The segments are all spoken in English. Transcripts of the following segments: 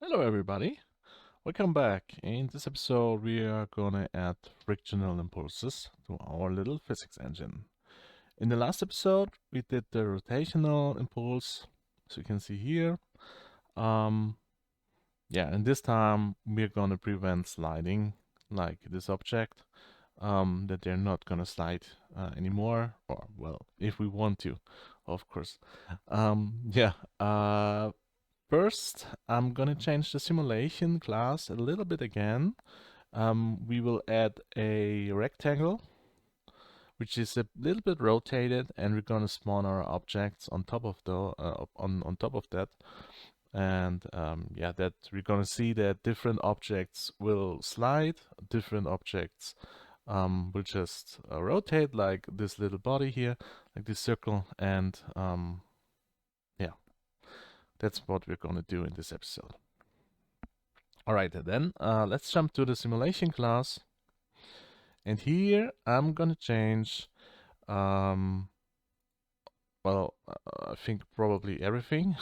Hello everybody, welcome back. In this episode we are gonna add frictional impulses to our little physics engine. In the last episode we did the rotational impulse, as you can see here. Um, and this time we're gonna prevent sliding like this object, that they're not gonna slide anymore, or well, if we want to, of course. Um, yeah, uh, First, I'm gonna change the simulation class a little bit again. We will add a rectangle, which is a little bit rotated, and we're gonna spawn our objects on top of the on top of that. And that we're gonna see that different objects will slide, different objects will just rotate, like this little body here, like this circle, and yeah, that's what we're gonna do in this episode. Alright then, let's jump to the simulation class. And here I'm gonna change, um, I think probably everything,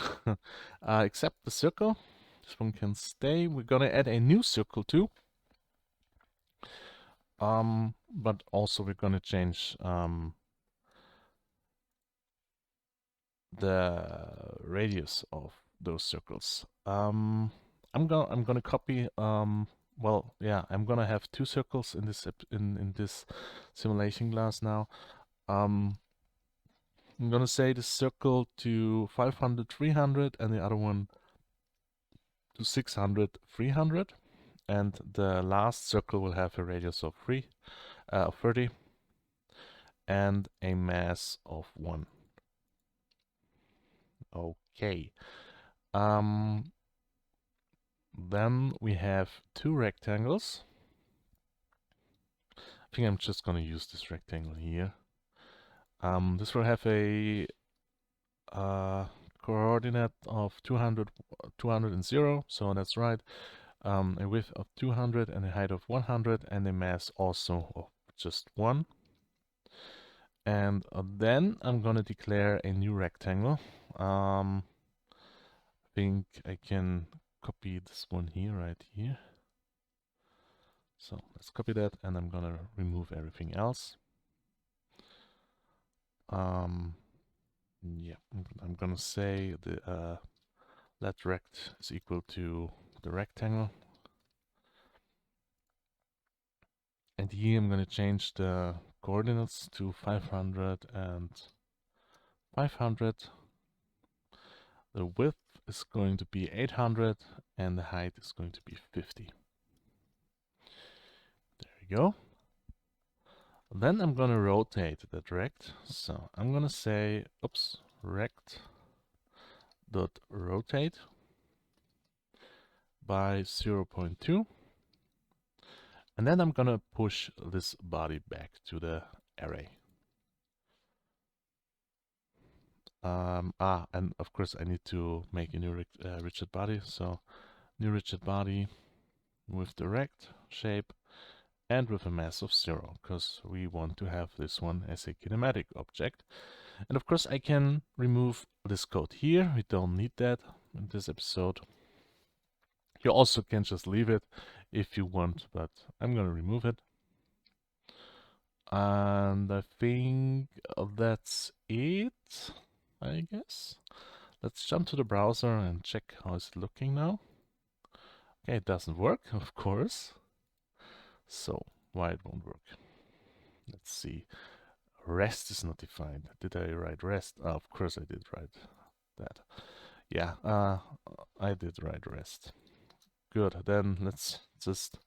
except the circle. This one can stay. We're gonna add a new circle too. But also we're gonna change the radius of those circles. I'm gonna copy. I'm gonna have two circles in this simulation class now. I'm gonna say the circle to 500, 300, and the other one to 600, 300, and the last circle will have a radius of 30, and a mass of 1. Okay. Then we have two rectangles. I think I'm just gonna use this rectangle here. This will have a coordinate of 200, 200 and 0, so that's right. A width of 200 and a height of 100 and a mass also of just 1. And then I'm gonna declare a new rectangle. I think I can copy this one here, right here. So let's copy that, and I'm gonna remove everything else. I'm gonna say the let rect is equal to the rectangle. And here I'm gonna change the coordinates to 500 and 500. The width is going to be 800 and the height is going to be 50. There you go. Then I'm gonna rotate that rect. So I'm gonna say, rect dot rotate by 0.2. And then I'm gonna push this body back to the array. And of course I need to make a new rigid body. So new rigid body with the rect shape and with a mass of 0, because we want to have this one as a kinematic object. And of course I can remove this code here. We don't need that in this episode. You also can just leave it if you want, but I'm gonna remove it. And I think that's it, I guess. Let's jump to the browser and check how it's looking now. Okay, it doesn't work, of course. So, why it won't work? Let's see. Rest is not defined. Did I write rest? Oh, of course I did write that. Yeah, I did write rest. Good, then let's just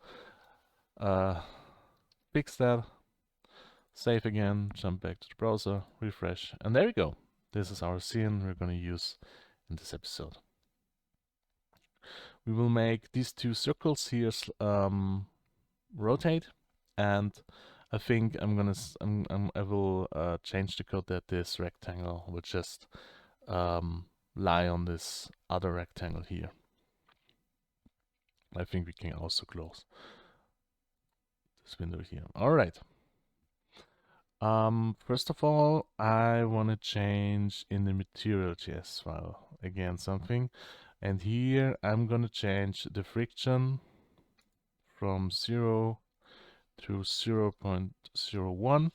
fix that. Save again, jump back to the browser, refresh, and there we go. This is our scene we're going to use in this episode. We will make these two circles here rotate, and I think I will change the code that this rectangle will just lie on this other rectangle here. I think we can also close this window here. All right. First of all, I want to change in the material.js file again something. And here I'm gonna change the friction from 0 to 0.01.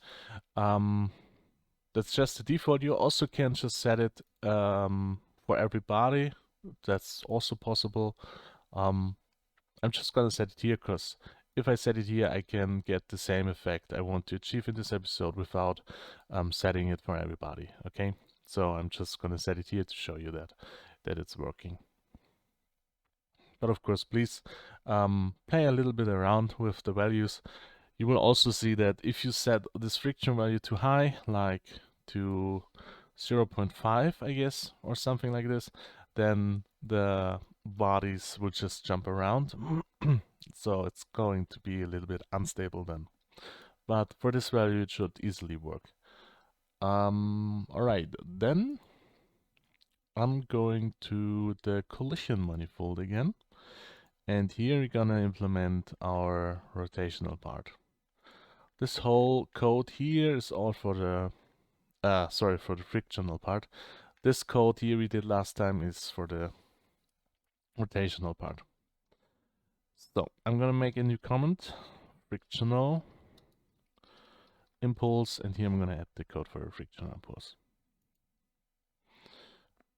That's just the default. You also can just set it for everybody. That's also possible. I'm just gonna set it here because if I set it here, I can get the same effect I want to achieve in this episode without setting it for everybody. Okay, so I'm just gonna set it here to show you that it's working. But of course, please play a little bit around with the values. You will also see that if you set this friction value too high, like to 0.5, I guess, or something like this, then the bodies will just jump around. So it's going to be a little bit unstable then. But for this value, it should easily work. Alright, then I'm going to the collision manifold again. And here we're gonna implement our rotational part. This whole code here is all for the, for the frictional part. This code here we did last time is for the rotational part. So I'm gonna make a new comment, frictional impulse, and here I'm gonna add the code for a frictional impulse.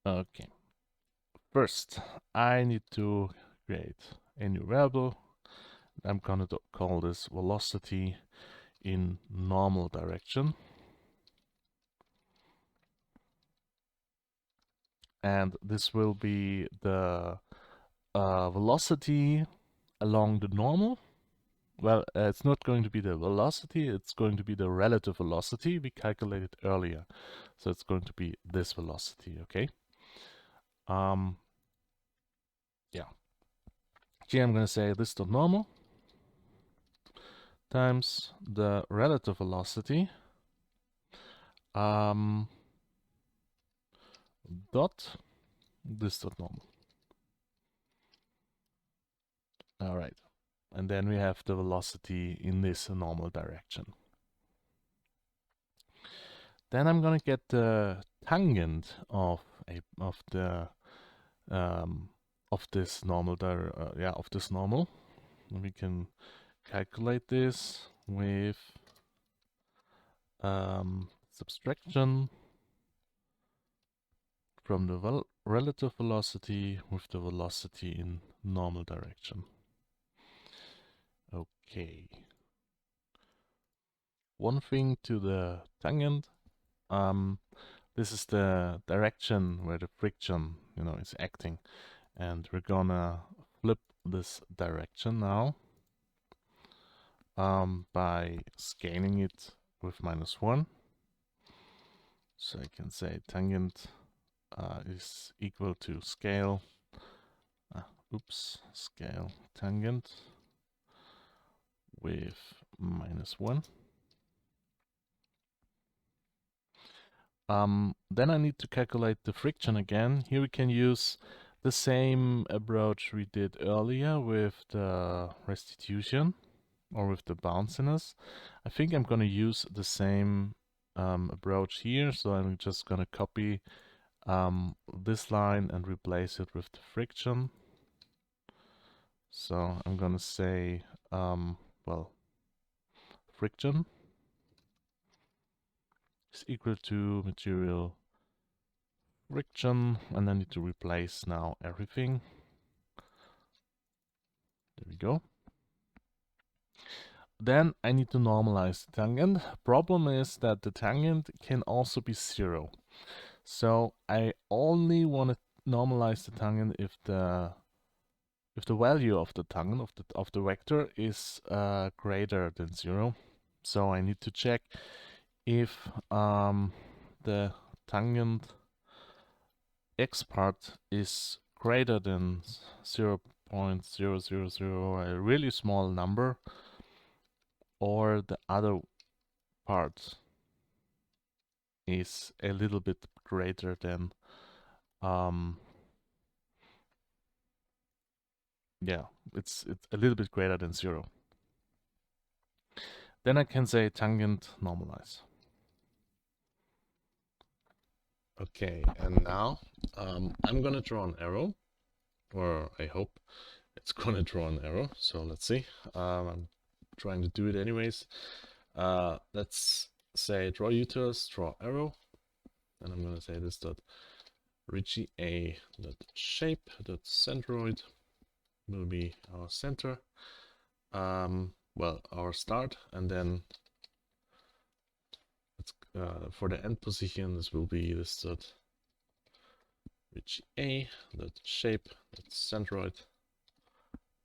Okay. First, I need to create a new variable. I'm gonna call this velocity in normal direction. And this will be the velocity along the normal. Well, it's not going to be the velocity, it's going to be the relative velocity we calculated earlier. So it's going to be this velocity, okay? Yeah. Here I'm going to say this dot normal times the relative velocity dot this dot normal. All right. And then we have the velocity in this normal direction. Then I'm gonna get the tangent of this normal of this normal. And we can calculate this with subtraction from the relative velocity with the velocity in normal direction. Okay. One thing to the tangent. This is the direction where the friction, is acting, and we're gonna flip this direction now by scaling it with -1. So I can say tangent is equal to scale. Scale tangent with -1. Then I need to calculate the friction again. Here we can use the same approach we did earlier with the restitution or with the bounciness. I think I'm going to use the same approach here. So I'm just going to copy this line and replace it with the friction. So I'm going to say, friction is equal to material friction, and I need to replace now everything. There we go. Then I need to normalize the tangent. Problem is that the tangent can also be 0. So I only want to normalize the tangent if the value of the tangent of the vector is greater than 0. So I need to check if the tangent x part is greater than 0.000, a really small number, or the other part is a little bit greater than it's a little bit greater than 0. Then I can say tangent normalize. Okay, and now I'm gonna draw an arrow or I hope it's gonna draw an arrow. So let's see. I'm trying to do it anyways. Let's say draw uterus, draw arrow, and I'm gonna say this dot Richie A dot shape dot centroid will be our center. Well, our start, and then let's, for the end position, this will be this dot Richie A dot shape dot centroid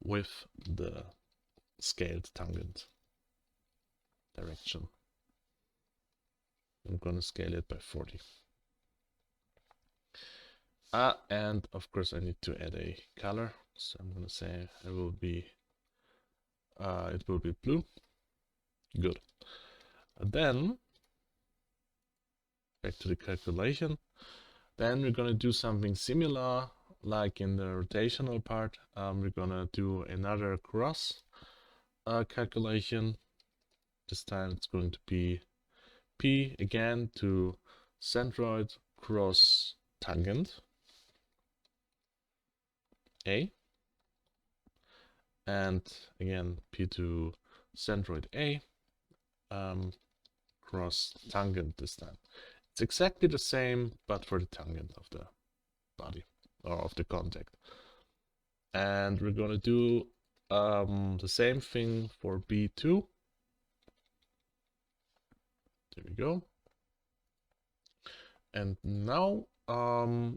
with the scaled tangent direction. I'm gonna scale it by 40. And of course I need to add a color, so I'm gonna say it will be blue. Good. Then back to the calculation. Then we're gonna do something similar like in the rotational part. We're gonna do another cross calculation. This time it's going to be P again to centroid cross tangent A, and again P to centroid A, cross tangent this time. It's exactly the same, but for the tangent of the body or of the contact. And we're gonna do the same thing for B2. There we go. And now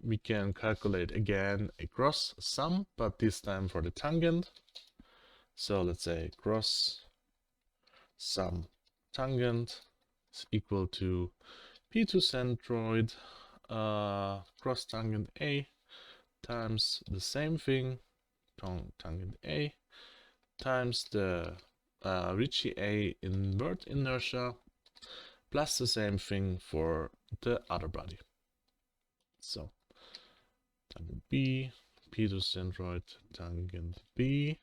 we can calculate again a cross sum, but this time for the tangent. So let's say cross sum tangent is equal to P2 centroid cross tangent A times the same thing, tangent A, times the Ricci A invert inertia, plus the same thing for the other body. So tangent B, P2 centroid tangent B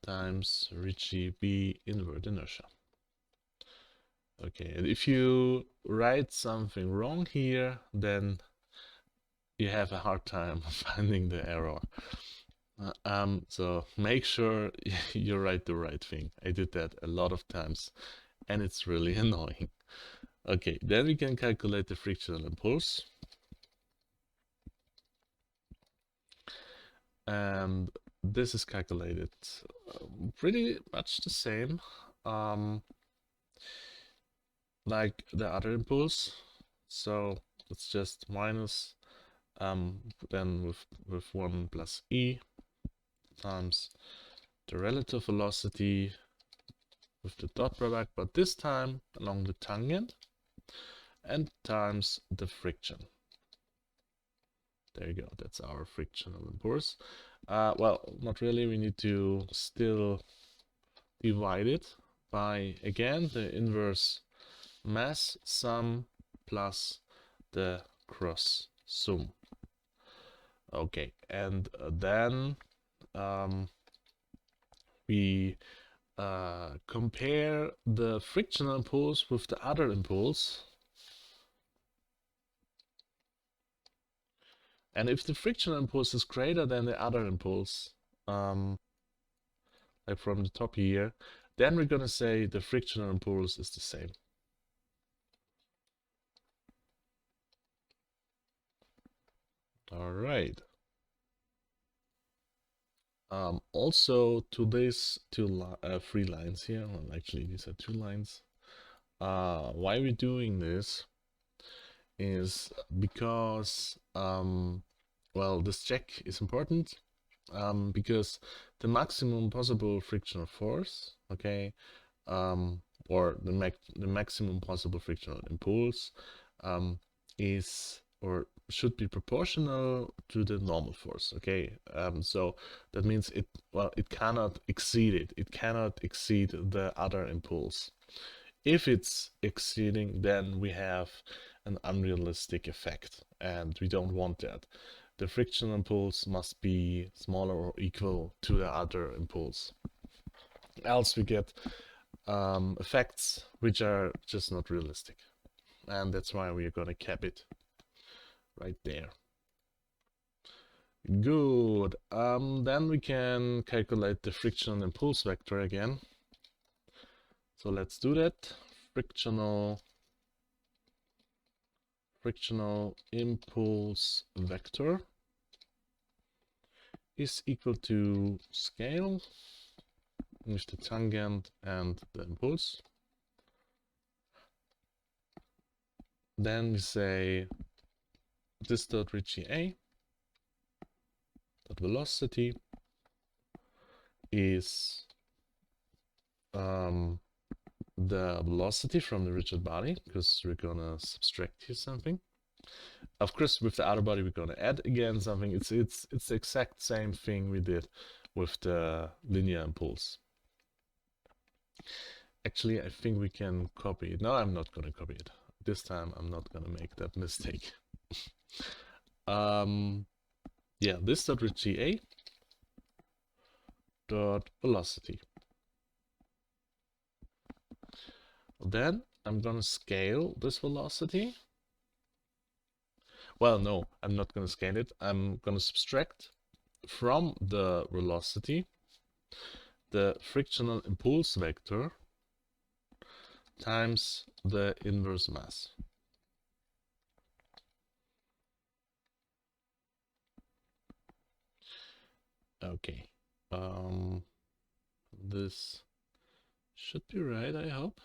times Ricci B invert inertia. Okay, and if you write something wrong here, then you have a hard time finding the error. So make sure you write the right thing. I did that a lot of times, and it's really annoying. Okay, then we can calculate the frictional impulse. And this is calculated pretty much the same like the other impulse. So it's just minus then with 1 plus e times the relative velocity with the dot product, but this time along the tangent, and times the friction. There you go, that's our frictional impulse. Well, not really, we need to still divide it by, again, the inverse mass sum plus the cross sum. Okay, and then we compare the frictional impulse with the other impulse. And if the frictional impulse is greater than the other impulse, like from the top here, then we're gonna say the frictional impulse is the same. All right. Also to these three lines here, well, actually these are 2 lines. Why we're doing this is because, well, this check is important because the maximum possible frictional force, okay, or the maximum possible frictional impulse is or should be proportional to the normal force, okay? So that means it cannot exceed it. It cannot exceed the other impulse. If it's exceeding, then we have an unrealistic effect, and we don't want that. The frictional impulse must be smaller or equal to the other impulse. Else we get effects which are just not realistic. And that's why we are going to cap it right there. Good. Then we can calculate the frictional impulse vector again. So let's do that. Frictional impulse vector is equal to scale with the tangent and the impulse. Then we say this dot Ricci dot velocity is the velocity from the rigid body, because we're gonna subtract here something. Of course, with the other body, we're gonna add again something. It's the exact same thing we did with the linear impulse. Actually, I think we can copy it. No, I'm not gonna copy it. This time, I'm not gonna make that mistake. Yeah, this dot Ricci dot velocity. Then I'm gonna scale this velocity. Well, no, I'm not gonna scale it. I'm gonna subtract from the velocity the frictional impulse vector times the inverse mass. Okay, this should be right, I hope.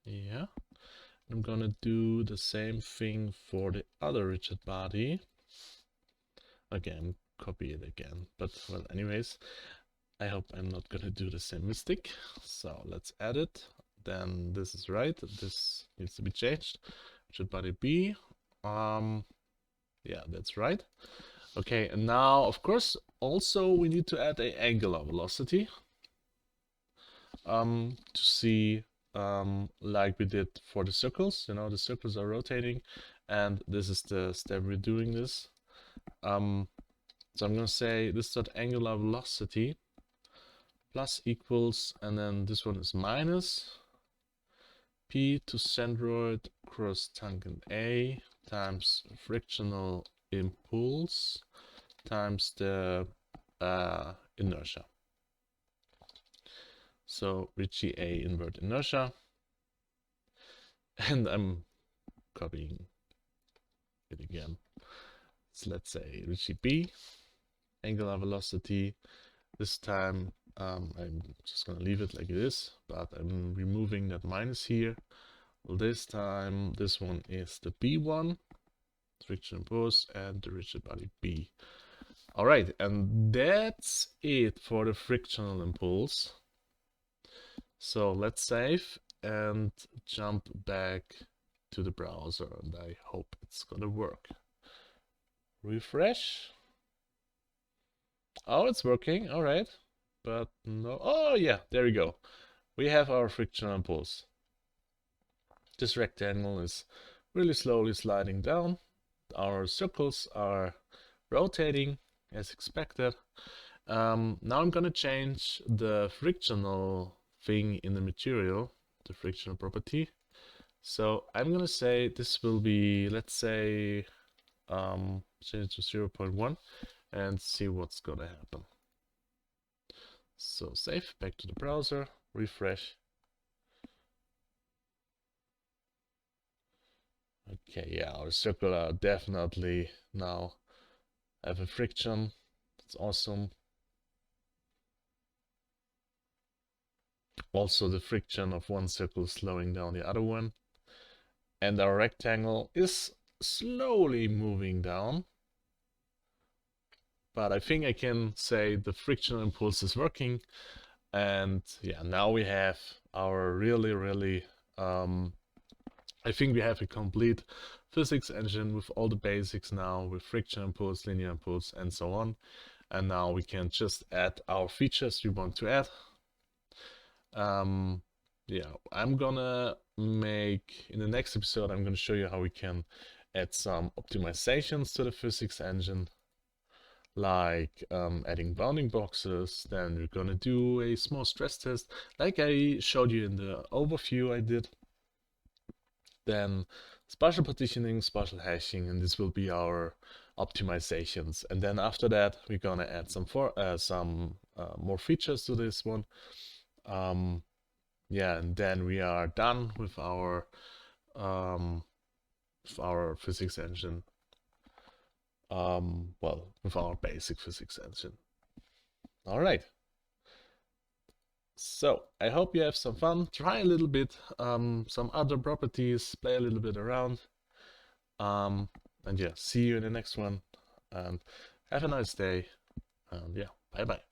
Yeah, I'm gonna do the same thing for the other rigid body. Again, copy it again, but well, anyways, I hope I'm not gonna do the same mistake. So let's add it. Then this is right. This needs to be changed. Rigid body B. Yeah, that's right. Okay, and now, of course, also we need to add a angular velocity to see, like we did for the circles. You know, the circles are rotating, and this is the step we're doing this. So I'm gonna say this dot angular velocity plus equals, and then this one is minus P to centroid cross tangent A times frictional impulse times the inertia. So Ricci A invert inertia, and I'm copying it again. So let's say Ricci B, angular velocity. This time I'm just gonna leave it like it is, but I'm removing that minus here. This time this one is the B1, frictional impulse, and the rigid body B. All right, and that's it for the frictional impulse. So let's save and jump back to the browser, and I hope it's gonna work. Refresh. Oh, it's working, all right. But no, oh yeah, there we go. We have our frictional impulse. This rectangle is really slowly sliding down. Our circles are rotating as expected. Now I'm gonna change the frictional thing in the material, the frictional property. So I'm gonna say this will be, let's say, change to 0.1 and see what's gonna happen. So save, back to the browser, refresh. Okay, yeah, our circle are definitely now have a friction. That's awesome. Also the friction of one circle slowing down the other one. And our rectangle is slowly moving down. But I think I can say the frictional impulse is working. And yeah, now we have our really, I think we have a complete physics engine with all the basics now, with friction impulse, linear impulse, and so on. And now we can just add our features we want to add. Yeah, I'm gonna make, in the next episode, I'm gonna show you how we can add some optimizations to the physics engine, like adding bounding boxes. Then we're gonna do a small stress test, like I showed you in the overview I did. Then spatial partitioning, spatial hashing, and this will be our optimizations. And then after that, we're gonna add some more features to this one. Yeah, and then we are done with our physics engine. Well, with our basic physics engine. All right. So I hope you have some fun. Try a little bit, some other properties, play a little bit around. And yeah, see you in the next one. And have a nice day. And yeah, bye bye.